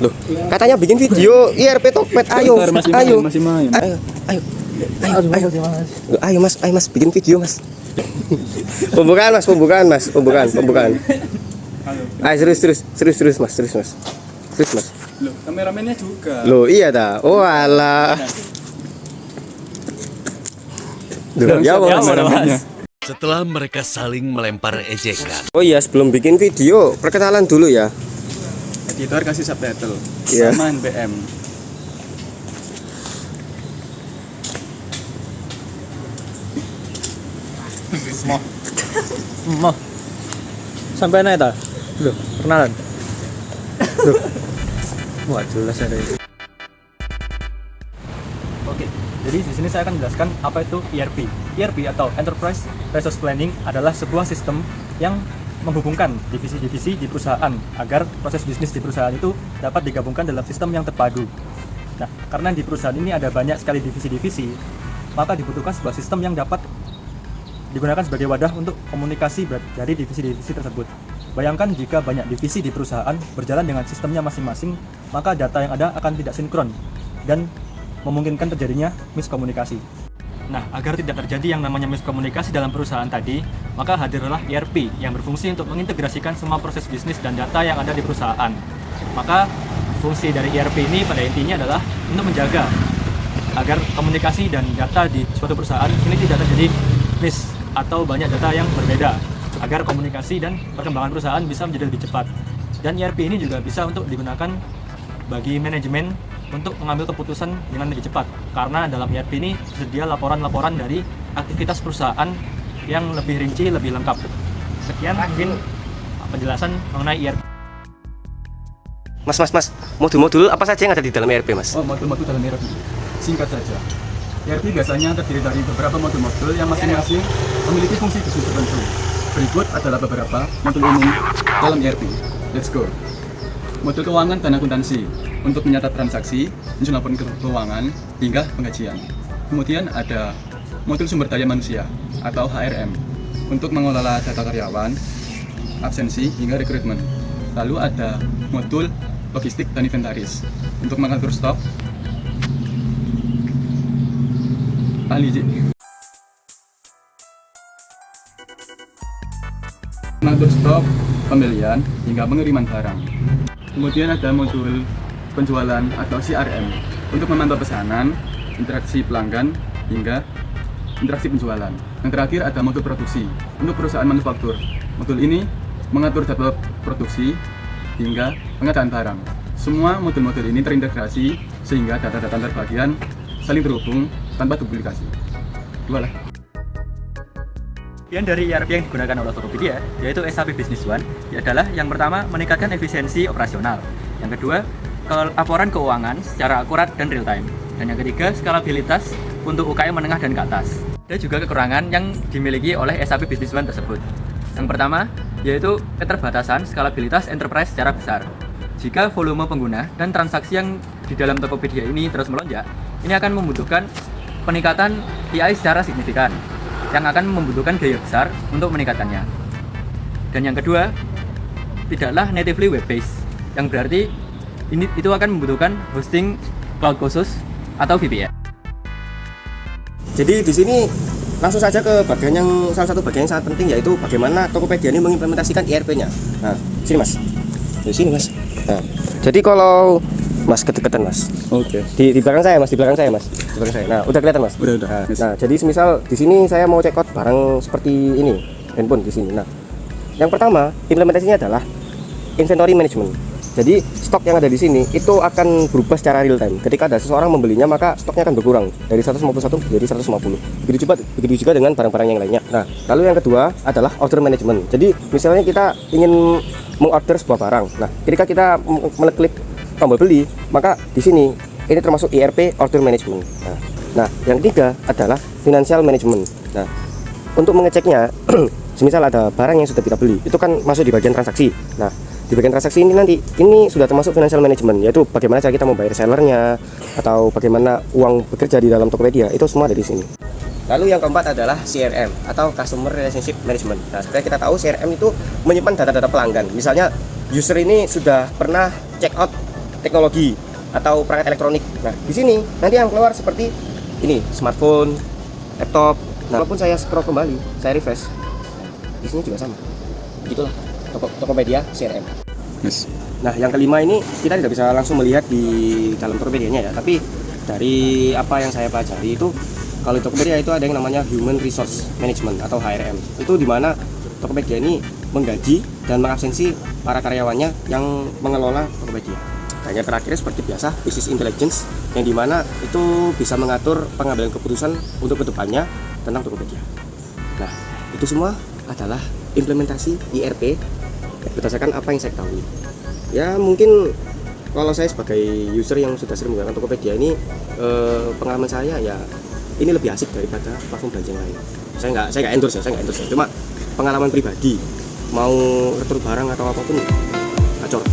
Loh, katanya bikin video IRP Tokped. Ayo, ayo. Masih main. Ayo, ayo. Ayo Mas, bikin video Mas. Pembukaan Mas. Ayo serius Mas. Loh, kameramennya juga. Loh, iya dah. Oh alah. Duh, ya Kameramennya. Setelah mereka saling melempar ejekan, Oh iya, sebelum bikin video, perkenalan dulu ya. Editor kasih subtitle. Iya. Sama NPM. Mau sampai naik tak? Loh, perkenalan. Loh. Wah, jelas ada itu. Oke, jadi di sini saya akan menjelaskan apa itu ERP. ERP atau Enterprise Resource Planning adalah sebuah sistem yang menghubungkan divisi-divisi di perusahaan agar proses bisnis di perusahaan itu dapat digabungkan dalam sistem yang terpadu. Nah, karena di perusahaan ini ada banyak sekali divisi-divisi, maka dibutuhkan sebuah sistem yang dapat digunakan sebagai wadah untuk komunikasi dari divisi-divisi tersebut. Bayangkan jika banyak divisi di perusahaan berjalan dengan sistemnya masing-masing, maka data yang ada akan tidak sinkron dan memungkinkan terjadinya miskomunikasi. Nah, agar tidak terjadi yang namanya miskomunikasi dalam perusahaan tadi, maka hadirlah ERP yang berfungsi untuk mengintegrasikan semua proses bisnis dan data yang ada di perusahaan. Maka fungsi dari ERP ini pada intinya adalah untuk menjaga agar komunikasi dan data di suatu perusahaan ini tidak terjadi miss atau banyak data yang berbeda, agar komunikasi dan perkembangan perusahaan bisa menjadi lebih cepat. Dan ERP ini juga bisa untuk digunakan bagi manajemen untuk mengambil keputusan dengan lebih cepat, karena dalam ERP ini tersedia laporan-laporan dari aktivitas perusahaan yang lebih rinci, lebih lengkap. Sekian mungkin penjelasan mengenai ERP. Mas, modul-modul apa saja yang ada di dalam ERP Mas? Oh, modul-modul dalam ERP. Singkat saja. ERP biasanya terdiri dari beberapa modul-modul yang masing-masing memiliki fungsi bisnis tertentu. Berikut adalah beberapa modul umum dalam ERP. Let's go. Modul keuangan dan akuntansi untuk mencatat transaksi, menyusun laporan keuangan, hingga penggajian. Kemudian ada modul sumber daya manusia atau HRM untuk mengelola data karyawan, absensi, hingga rekrutmen. Lalu ada modul logistik dan inventaris untuk mengatur stok, mengatur stok, pembelian, hingga pengiriman barang. Kemudian ada modul penjualan atau CRM untuk memantau pesanan, interaksi pelanggan, hingga interaksi penjualan. Yang terakhir ada modul produksi untuk perusahaan manufaktur. Modul ini mengatur jadwal produksi hingga pengadaan barang. Semua modul-modul ini terintegrasi sehingga data-data antar bagian saling terhubung tanpa duplikasi. Dua lah. Bagian dari ERP yang digunakan oleh Tokopedia, yaitu SAP Business One, adalah yang pertama meningkatkan efisiensi operasional, yang kedua laporan keuangan secara akurat dan real time, dan yang ketiga skalabilitas untuk UKM menengah dan ke atas. Ada juga kekurangan yang dimiliki oleh SAP Business One tersebut. Yang pertama yaitu keterbatasan skalabilitas enterprise secara besar. Jika volume pengguna dan transaksi yang di dalam Tokopedia ini terus melonjak, ini akan membutuhkan peningkatan TI secara signifikan, yang akan membutuhkan biaya besar untuk meningkatkannya. Dan yang kedua, tidaklah natively web based, yang berarti itu akan membutuhkan hosting cloud khusus atau VPN. Jadi di sini langsung saja ke bagian yang salah satu bagian yang sangat penting, yaitu bagaimana Tokopedia ini mengimplementasikan ERP-nya. Nah, sini Mas. Di sini Mas. Nah, jadi kalau Mas kedekatan Mas. Oke. Di belakang saya Mas, di belakang saya Mas. Di belakang saya. Nah, udah kelihatan Mas. Udah. Nah, jadi semisal di sini saya mau check out barang seperti ini, handphone di sini. Nah, yang pertama implementasinya adalah inventory management. Jadi stok yang ada di sini itu akan berubah secara real time. Ketika ada seseorang membelinya, maka stoknya akan berkurang dari 151 menjadi 150. Begitu juga dengan barang-barang yang lainnya. Nah, lalu yang kedua adalah order management. Jadi misalnya kita ingin mengorder sebuah barang. Nah, ketika kita mengklik tombol beli, maka di sini ini termasuk ERP order management. Nah, yang ketiga adalah financial management. Nah, untuk mengeceknya, semisal ada barang yang sudah kita beli, itu kan masuk di bagian transaksi. Nah, di bagian transaksi ini nanti ini sudah termasuk financial management, yaitu bagaimana cara kita membayar sellernya atau bagaimana uang bekerja di dalam Tokopedia, itu semua ada di sini. Lalu yang keempat adalah CRM atau Customer Relationship Management. Nah, seperti kita tahu CRM itu menyimpan data-data pelanggan. Misalnya user ini sudah pernah check out teknologi atau perangkat elektronik. Nah, di sini nanti yang keluar seperti ini, smartphone, laptop. Nah, walaupun saya scroll kembali, saya refresh, di sini juga sama. Begitulah Tokopedia CRM. Yes. Nah, yang kelima ini kita tidak bisa langsung melihat di dalam Tokopedia-nya ya, tapi dari apa yang saya pelajari itu, kalau di Tokopedia itu ada yang namanya Human Resource Management atau HRM. Itu di mana Tokopedia ini menggaji dan mengabsensi para karyawannya yang mengelola Tokopedia. Dan yang terakhir seperti biasa, Business Intelligence, yang dimana itu bisa mengatur pengambilan keputusan untuk kedepannya tentang Tokopedia. Nah, itu semua adalah implementasi ERP berdasarkan apa yang saya ketahui. Ya mungkin kalau saya sebagai user yang sudah sering menggunakan Tokopedia ini, pengalaman saya ya ini lebih asik daripada platform belanja yang lain. Saya nggak endorse ya, cuma pengalaman pribadi, mau retur barang atau apapun gacor.